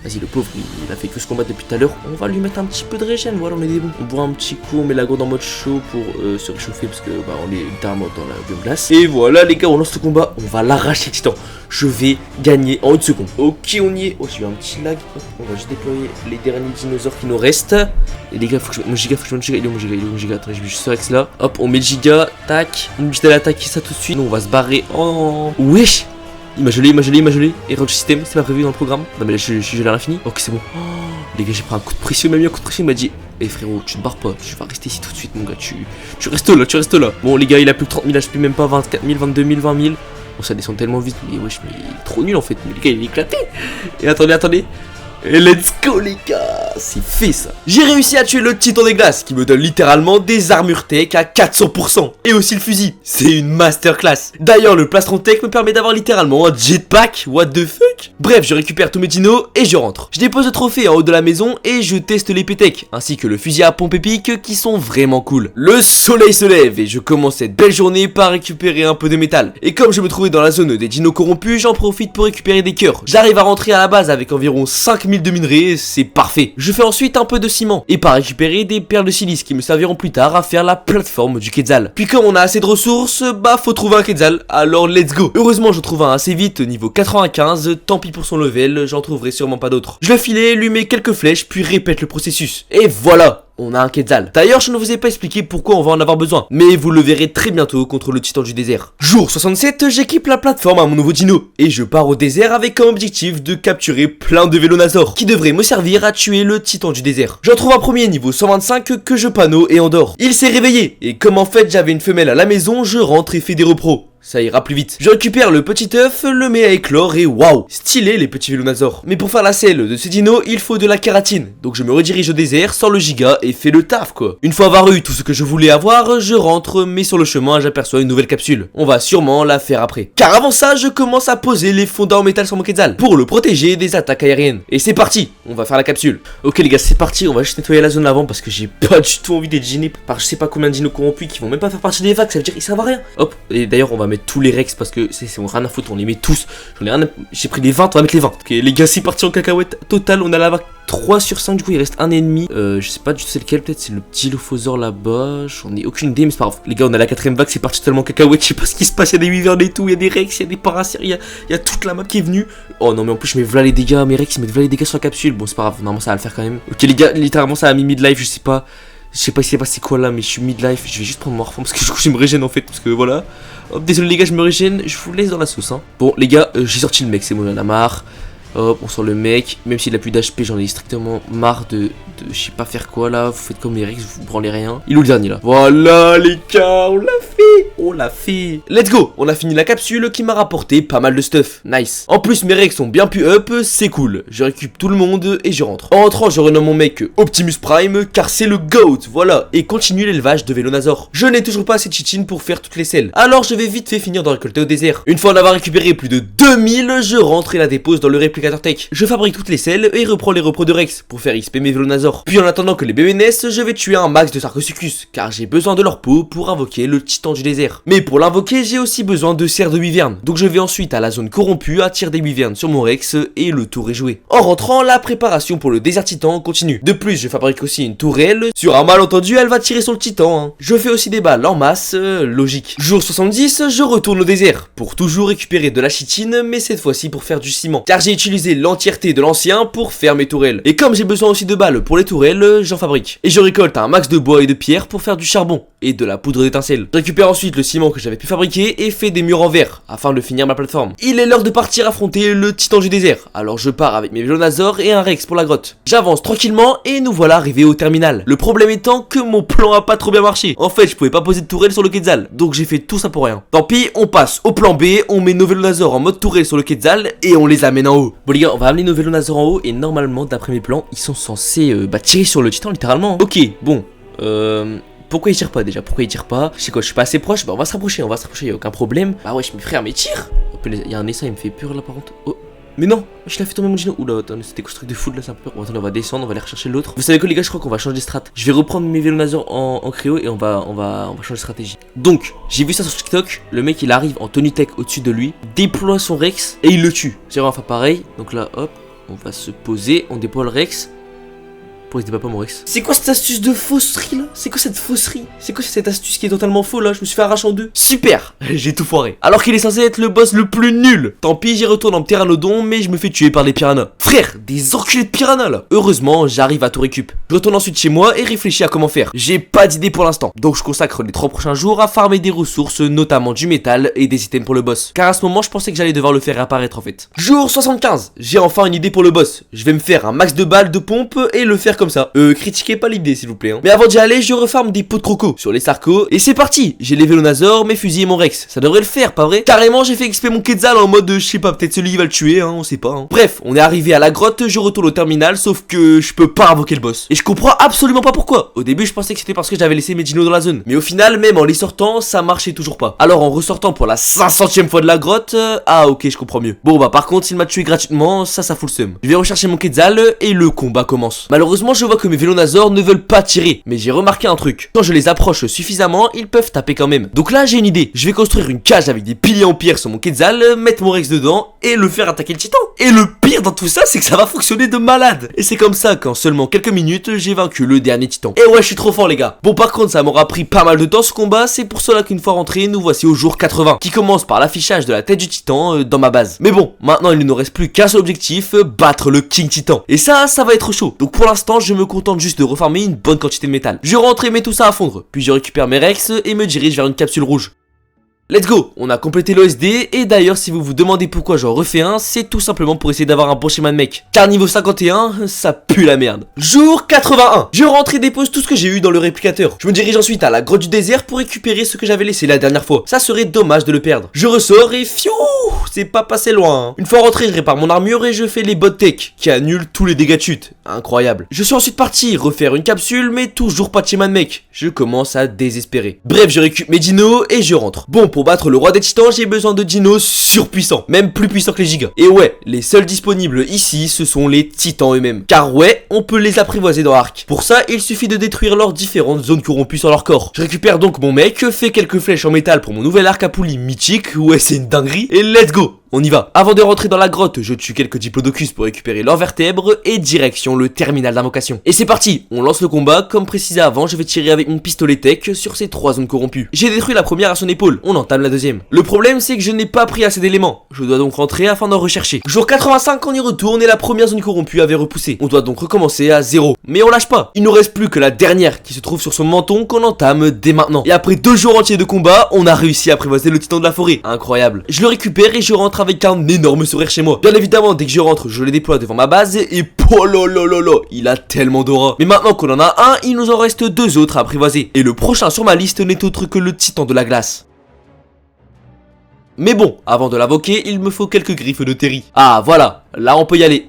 Vas-y, le pauvre, il a fait que se combattre depuis tout à l'heure. On va lui mettre un petit peu de régène, voilà, on est des bons. On boit un petit coup, on met la gourde en mode chaud pour se réchauffer parce que bah on est littéralement dans la biome-glace. Et voilà les gars, on lance le combat, on va l'arracher Titan. Je vais gagner en 1 seconde. Ok, on y est. Oh, j'ai eu un petit lag. Hop, on va juste déployer les derniers dinosaures qui nous restent. Et les gars, faut que je... mon giga, il est où mon giga, Attends, j'ai vu juste ce Rex là. Hop, on met le giga, tac. On lui dit d'aller attaquer ça tout de suite. Nous, on va se barrer en... Wesh. Il m'a gelé. Erreur du système, c'est pas prévu dans le programme. Non mais là, je suis gelé à l'infini. Ok, c'est bon. Oh, les gars, j'ai pris un coup de pression, il m'a mis un coup de pression, il m'a dit... Eh frérot, tu te barres pas, tu vas rester ici tout de suite mon gars, tu restes là. Bon les gars, il a plus que 30 000 HP, même pas 24 000, 22 000, 20 000. Bon, ça descend tellement vite, mais wesh, mais il est trop nul en fait. Mais les gars, il est éclaté. Et attendez. Et let's go les gars, c'est fait ça. J'ai réussi à tuer le titan des glaces qui me donne littéralement des armures tech à 400%. Et aussi le fusil, c'est une masterclass. D'ailleurs le plastron tech me permet d'avoir littéralement un jetpack, what the fuck. Bref, je récupère tous mes dinos et je rentre. Je dépose le trophée en haut de la maison et je teste les PTech ainsi que le fusil à pompe épique qui sont vraiment cool. Le soleil se lève et je commence cette belle journée par récupérer un peu de métal. Et comme je me trouvais dans la zone des dinos corrompus, j'en profite pour récupérer des cœurs. J'arrive à rentrer à la base avec environ 5000 de minerais, c'est parfait. Je fais ensuite un peu de ciment et par récupérer des perles de silice qui me serviront plus tard à faire la plateforme du Quetzal. Puis comme on a assez de ressources, bah faut trouver un Quetzal, alors let's go. Heureusement je trouve un assez vite niveau 95, tant pis pour son level, j'en trouverai sûrement pas d'autres. Je le filet, lui mets quelques flèches puis répète le processus. Et voilà, on a un Quetzal. D'ailleurs, je ne vous ai pas expliqué pourquoi on va en avoir besoin, mais vous le verrez très bientôt contre le titan du désert. Jour 67, j'équipe la plateforme à mon nouveau dino, et je pars au désert avec comme objectif de capturer plein de Vélonazors, qui devraient me servir à tuer le titan du désert. J'en trouve un premier niveau 125 que je panneau et endors. Il s'est réveillé, et comme en fait j'avais une femelle à la maison, je rentre et fais des repros. Ça ira plus vite. Je récupère le petit œuf, le mets à éclore et waouh, stylé les petits Vélonazors. Mais pour faire la selle de ces dinos, il faut de la kératine. Donc je me redirige au désert, sors le giga et fais le taf quoi. Une fois avoir eu tout ce que je voulais avoir, je rentre, mais sur le chemin j'aperçois une nouvelle capsule. On va sûrement la faire après. Car avant ça, je commence à poser les fondants en métal sur mon Quetzal pour le protéger des attaques aériennes. Et c'est parti, on va faire la capsule. Ok les gars, c'est parti, on va juste nettoyer la zone avant parce que j'ai pas du tout envie d'être gêné par je sais pas combien de dinos corrompus qui vont même pas faire partie des vagues, ça veut dire qu'ils servent à rien. Hop, et d'ailleurs on va mettre tous les Rex parce que c'est rien à foutre, on les met tous. J'ai pris les 20, on va mettre les 20. Ok les gars, c'est parti en cacahuète total, on a la vague 3 sur 5, du coup il reste un ennemi. Je sais pas du tout c'est lequel, peut-être c'est le petit Dilophosaure là-bas. J'en ai aucune idée, mais c'est pas grave. Les gars, on a la 4ème vague, c'est parti totalement cacahuète. Je sais pas ce qui se passe, il y a des wyverns et tout, il y a des Rex, il y a des Paracères, il y a toute la map qui est venue. Oh non, mais en plus je mets voilà les dégâts, mes Rex ils mettent voilà les dégâts sur la capsule. Bon, c'est pas grave, normalement ça va le faire quand même. Ok les gars, littéralement ça a mis mid-life, je sais pas s'il s'est passé quoi là, mais je suis mid-life. Je vais juste prendre mon reform parce que du coup je me régène en fait, parce que voilà. Hop, désolé les gars, je me régène, je vous laisse dans la sauce hein. Bon les gars, j'ai sorti le mec, c'est bon, j'en ai marre. Hop, on sort le mec, même s'il a plus d'HP, j'en ai strictement marre de je sais pas faire quoi là, vous faites comme les Rex, vous branlez rien. Il est où le dernier là? Voilà les gars, on l'a fait. Let's go, on a fini la capsule qui m'a rapporté pas mal de stuff, nice. En plus mes Rex sont bien plus up, c'est cool. Je récupère tout le monde et je rentre. En rentrant, je renomme mon mec Optimus Prime car c'est le GOAT, voilà. Et continue l'élevage de Vélonazors. Je n'ai toujours pas assez de chichine pour faire toutes les selles, alors je vais vite fait finir de récolter au désert. Une fois en avoir récupéré plus de 2000, je rentre et la dépose dans le réplicateur tech. Je fabrique toutes les selles et reprends les repros de Rex pour faire XP mes Vélonazors. Puis en attendant que les bébés naissent, je vais tuer un max de Sarcosuchus car j'ai besoin de leur peau pour invoquer le titan du désert. Mais pour l'invoquer, j'ai aussi besoin de serres de wyvern. Donc je vais ensuite à la zone corrompue, attirer des wyverns sur mon Rex et le tour est joué. En rentrant, la préparation pour le désert titan continue. De plus, je fabrique aussi une tourelle. Sur un malentendu, elle va tirer sur le titan hein. Je fais aussi des balles en masse, logique. Jour 70, je retourne au désert pour toujours récupérer de la chitine, mais cette fois-ci pour faire du ciment. Car j'ai utilisé l'entièreté de l'ancien pour faire mes tourelles. Et comme j'ai besoin aussi de balles pour les tourelles, j'en fabrique. Et je récolte un max de bois et de pierre pour faire du charbon et de la poudre d'étincelle. Je récupère ensuite le ciment que j'avais pu fabriquer et fais des murs en verre afin de finir ma plateforme. Il est l'heure de partir affronter le titan du désert. Alors je pars avec mes Vélonazors et un Rex pour la grotte. J'avance tranquillement et nous voilà arrivés au terminal. Le problème étant que mon plan a pas trop bien marché. En fait, je pouvais pas poser de tourelle sur le Quetzal, donc j'ai fait tout ça pour rien. Tant pis, on passe au plan B, on met nos Vélonazors en mode tourelle sur le Quetzal et on les amène en haut. Bon les gars, on va amener nos Vélonazors en haut et normalement, d'après mes plans, ils sont censés tirer sur le titan littéralement. Ok, bon, pourquoi il tire pas déjà? Pourquoi il tire pas? Je sais quoi, je suis pas assez proche, bah on va se rapprocher, y'a aucun problème. Bah ouais, mes frères, mais tire! Il y a un essa, il me fait peur là par contre. Oh, mais non, je l'ai fait tomber mon dino. Oula, attendez, c'était quoi ce truc de fou là, ça me peur. Bon, attendez, on va descendre, on va aller rechercher l'autre. Vous savez quoi les gars, je crois qu'on va changer de strat. Je vais reprendre mes Vélonazors en créo et on va changer de stratégie. Donc, j'ai vu ça sur TikTok, le mec il arrive en tenue tech au-dessus de lui, déploie son Rex et il le tue. C'est vraiment enfin pareil, donc là hop. On va se poser, on déploie le Rex. Pourquoi il se débat pas mon Rex? C'est quoi cette astuce de fausserie là? C'est quoi cette fausserie? C'est quoi cette astuce qui est totalement faux là? Je me suis fait arracher en deux. Super. J'ai tout foiré. Alors qu'il est censé être le boss le plus nul. Tant pis, j'y retourne en pteranodon, mais je me fais tuer par les piranhas. Frère, des enculés de piranhas là. Heureusement, j'arrive à tout récup. Je retourne ensuite chez moi et réfléchis à comment faire. J'ai pas d'idée pour l'instant. Donc je consacre les 3 prochains jours à farmer des ressources, notamment du métal et des items pour le boss. Car à ce moment, je pensais que j'allais devoir le faire apparaître en fait. Jour 75. J'ai enfin une idée pour le boss. Je vais me faire un max de balles de pompe et le faire comme ça. Critiquez pas l'idée s'il vous plaît hein. Mais avant d'y aller, je refarme des pots de croco sur les sarcos. Et c'est parti. J'ai les Vélonazor, mes fusils et mon Rex. Ça devrait le faire, pas vrai? Carrément, j'ai fait XP mon Quetzal en mode, je sais pas, peut-être celui qui va le tuer hein, on sait pas hein. Bref, on est arrivé à la grotte, je retourne au terminal, sauf que je peux pas invoquer le boss. Et je comprends absolument pas pourquoi. Au début, je pensais que c'était parce que j'avais laissé mes dinos dans la zone. Mais au final, même en les sortant, ça marchait toujours pas. Alors en ressortant pour la 500ème fois de la grotte, ah ok, je comprends mieux. Bon bah par contre, il m'a tué gratuitement, ça fout le seum. Je vais rechercher mon Quetzal et le combat commence. Malheureusement, je vois que mes Vélonazor ne veulent pas tirer, mais j'ai remarqué un truc. Quand je les approche suffisamment, ils peuvent taper quand même. Donc là, j'ai une idée. Je vais construire une cage avec des piliers en pierre sur mon Quetzal, mettre mon Rex dedans et le faire attaquer le titan. Et le pire dans tout ça, c'est que ça va fonctionner de malade. Et c'est comme ça qu'en seulement quelques minutes, j'ai vaincu le dernier titan. Et ouais, je suis trop fort les gars. Bon par contre, ça m'aura pris pas mal de temps ce combat, c'est pour cela qu'une fois rentré, nous voici au jour 80, qui commence par l'affichage de la tête du titan dans ma base. Mais bon, maintenant il ne nous reste plus qu'un seul objectif, battre le King Titan. Et ça va être chaud. Donc pour l'instant, je me contente juste de refarmer une bonne quantité de métal. Je rentre et mets tout ça à fondre, puis je récupère mes Rex et me dirige vers une capsule rouge. Let's go, on a complété l'OSD et d'ailleurs si vous vous demandez pourquoi j'en refais un, c'est tout simplement pour essayer d'avoir un bon schéma de mec. Car niveau 51, ça pue la merde. Jour 81, je rentre et dépose tout ce que j'ai eu dans le réplicateur. Je me dirige ensuite à la grotte du désert pour récupérer ce que j'avais laissé la dernière fois. Ça serait dommage de le perdre. Je ressors et fiou, c'est pas passé loin hein. Une fois rentré, je répare mon armure et je fais les bot tech qui annulent tous les dégâts de chute. Incroyable. Je suis ensuite parti refaire une capsule mais toujours pas de schéma de mec. Je commence à désespérer. Bref, je récupère mes dinos et je rentre. Bon, pour battre le roi des titans, j'ai besoin de dinos surpuissants, même plus puissants que les gigas. Et ouais, les seuls disponibles ici, ce sont les titans eux-mêmes. Car ouais, on peut les apprivoiser dans Arc. Pour ça, il suffit de détruire leurs différentes zones corrompues sur leur corps. Je récupère donc mon mec, fais quelques flèches en métal pour mon nouvel arc à poulie mythique, ouais c'est une dinguerie, et let's go. On y va. Avant de rentrer dans la grotte, je tue quelques diplodocus pour récupérer leurs vertèbres et direction le terminal d'invocation. Et c'est parti, on lance le combat. Comme précisé avant, je vais tirer avec mon pistolet tech sur ces 3 zones corrompues. J'ai détruit la première à son épaule, on entame la deuxième. Le problème c'est que je n'ai pas pris assez d'éléments. Je dois donc rentrer afin d'en rechercher. Jour 85, on y retourne et la première zone corrompue avait repoussé. On doit donc recommencer à 0. Mais on lâche pas. Il nous reste plus que la dernière qui se trouve sur son menton qu'on entame dès maintenant. Et après 2 jours entiers de combat, on a réussi à apprivoiser le titan de la forêt. Incroyable. Je le récupère et je rentre avec un énorme sourire chez moi. Bien évidemment, dès que je rentre, je le déploie devant ma base et pololololo, il a tellement d'aura. Mais maintenant qu'on en a un, il nous en reste 2 autres à apprivoiser. Et le prochain sur ma liste n'est autre que le titan de la glace. Mais bon, avant de l'invoquer, il me faut quelques griffes de Terry. Ah voilà, là on peut y aller.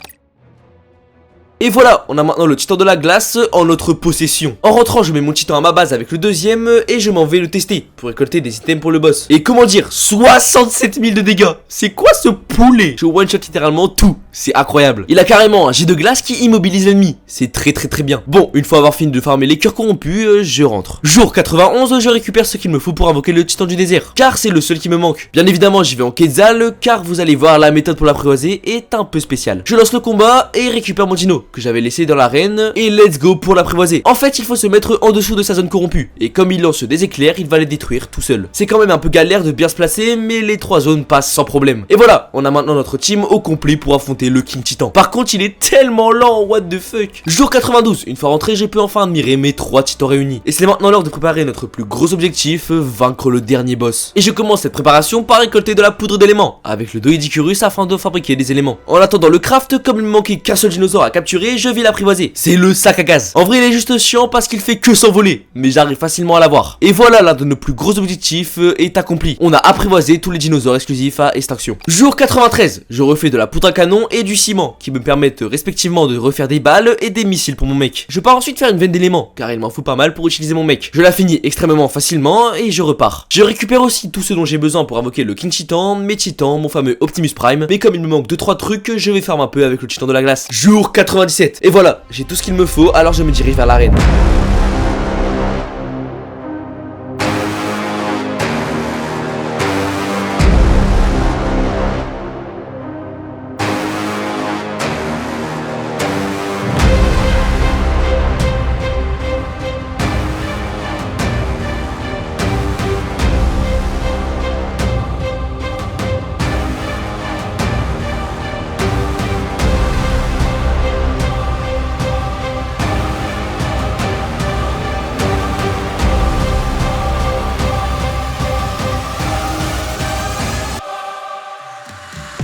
Et voilà, on a maintenant le titan de la glace en notre possession. En rentrant, je mets mon titan à ma base avec le deuxième et je m'en vais le tester pour récolter des items pour le boss. Et comment dire, 67 000 de dégâts. C'est quoi ce poulet? Je one-shot littéralement tout. C'est incroyable. Il a carrément un jet de glace qui immobilise l'ennemi. C'est très bien. Bon, une fois avoir fini de farmer les cœurs corrompus, je rentre. Jour 91, je récupère ce qu'il me faut pour invoquer le titan du désert. Car c'est le seul qui me manque. Bien évidemment, j'y vais en Quetzal car vous allez voir, la méthode pour l'apprivoiser est un peu spéciale. Je lance le combat et récupère mon dino que j'avais laissé dans l'arène et let's go pour l'apprivoiser. En fait, il faut se mettre en dessous de sa zone corrompue et comme il lance des éclairs, il va les détruire tout seul. C'est quand même un peu galère de bien se placer, mais les 3 zones passent sans problème. Et voilà, on a maintenant notre team au complet pour affronter le King Titan. Par contre, il est tellement lent, what the fuck. Jour 92, une fois rentré, je peux enfin admirer mes 3 titans réunis. Et c'est maintenant l'heure de préparer notre plus gros objectif, vaincre le dernier boss. Et je commence cette préparation par récolter de la poudre d'éléments avec le Doedicurus afin de fabriquer des éléments. En attendant le craft, comme il me manquait qu'un seul dinosaure à capturer, je vais l'apprivoiser. C'est le sac à gaz. En vrai, il est juste chiant parce qu'il fait que s'envoler, mais j'arrive facilement à l'avoir. Et voilà, l'un de nos plus gros objectifs est accompli. On a apprivoisé tous les dinosaures exclusifs à extinction. Jour 93, je refais de la poudre à canon et du ciment qui me permettent respectivement de refaire des balles et des missiles pour mon mec. Je pars ensuite faire une veine d'éléments car il m'en faut pas mal pour utiliser mon mec. Je la finis extrêmement facilement et je repars. Je récupère aussi tout ce dont j'ai besoin pour invoquer le King Titan, mes titans, mon fameux Optimus Prime, mais comme il me manque 2-3 trucs, je vais faire un peu avec le titan de la glace. Jour 97, et voilà, j'ai tout ce qu'il me faut, alors je me dirige vers l'arène.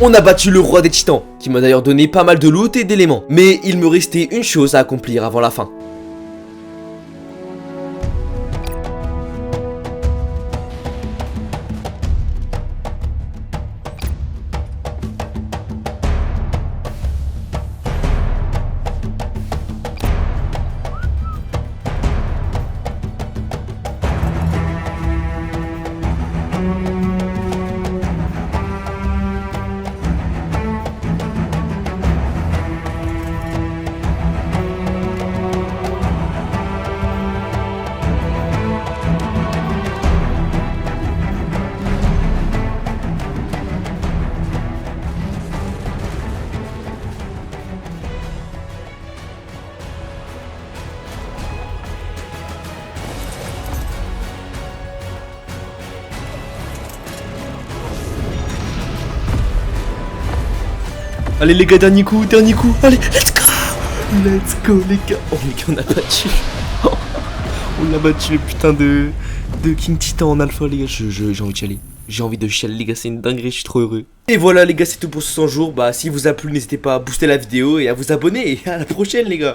On a battu le roi des titans, qui m'a d'ailleurs donné pas mal de loot et d'éléments. Mais il me restait une chose à accomplir avant la fin. Allez les gars, dernier coup, allez, let's go les gars. Oh les gars, on a battu. On a battu le putain de King Titan en alpha les gars, j'ai envie de chialer. J'ai envie de chialer les gars, c'est une dinguerie, je suis trop heureux. Et voilà les gars, c'est tout pour ce 100 jours. Bah si vous a plu, n'hésitez pas à booster la vidéo et à vous abonner. Et à la prochaine les gars.